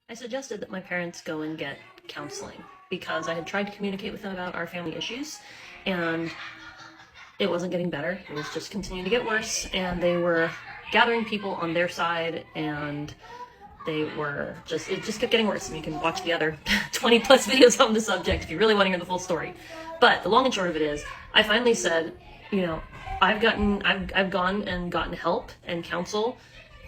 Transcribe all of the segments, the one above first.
I suggested that my parents go and get counseling because I had tried to communicate with them about our family issues, and it wasn't getting better. It was just continuing to get worse, and they were gathering people on their side, and it just kept getting worse. And you can watch the other 20 plus videos on the subject if you really want to hear the full story. But the long and short of it is, I finally said, I've gone and gotten help and counsel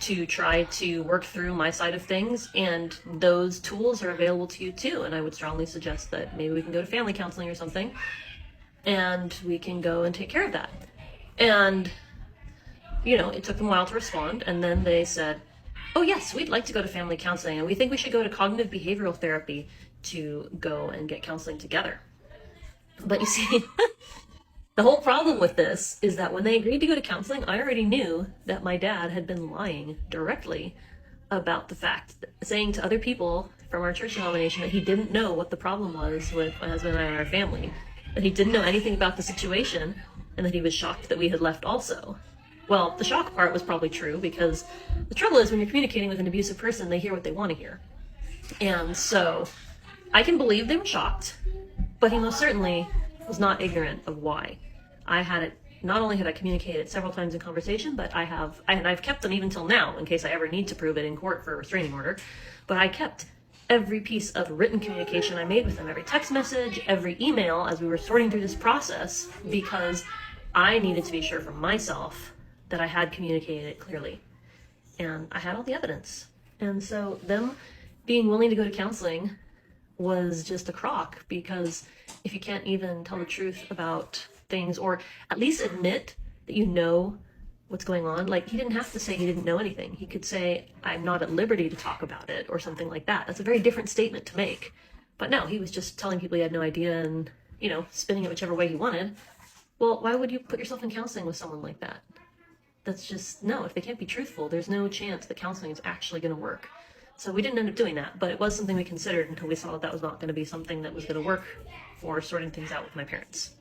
to try to work through my side of things, and those tools are available to you too. And I would strongly suggest that maybe we can go to family counseling or something, and we can go and take care of that. And it took them a while to respond, and then they said, oh yes, we'd like to go to family counseling, and we think we should go to cognitive behavioral therapy to go and get counseling together. But you see, the whole problem with this is that when they agreed to go to counseling, I already knew that my dad had been lying directly about the fact, saying to other people from our church denomination that he didn't know what the problem was with my husband and I and our family, that he didn't know anything about the situation, and that he was shocked that we had left also. Well, the shock part was probably true, because the trouble is when you're communicating with an abusive person, they hear what they want to hear. And so I can believe they were shocked, but he most certainly was not ignorant of why. Not only had I communicated it several times in conversation, but I've kept them even till now in case I ever need to prove it in court for a restraining order. But I kept every piece of written communication I made with them, every text message, every email as we were sorting through this process, because I needed to be sure for myself that I had communicated it clearly. And I had all the evidence. And so them being willing to go to counseling was just a crock, because if you can't even tell the truth about things, or at least admit that you know what's going on, like, he didn't have to say he didn't know anything. He could say, I'm not at liberty to talk about it, or something like that. That's a very different statement to make. But no, he was just telling people he had no idea and, spinning it whichever way he wanted. Well, why would you put yourself in counseling with someone like that? That's just, no, if they can't be truthful, there's no chance that counseling is actually going to work. So we didn't end up doing that, but it was something we considered until we saw that was not going to be something that was going to work for sorting things out with my parents.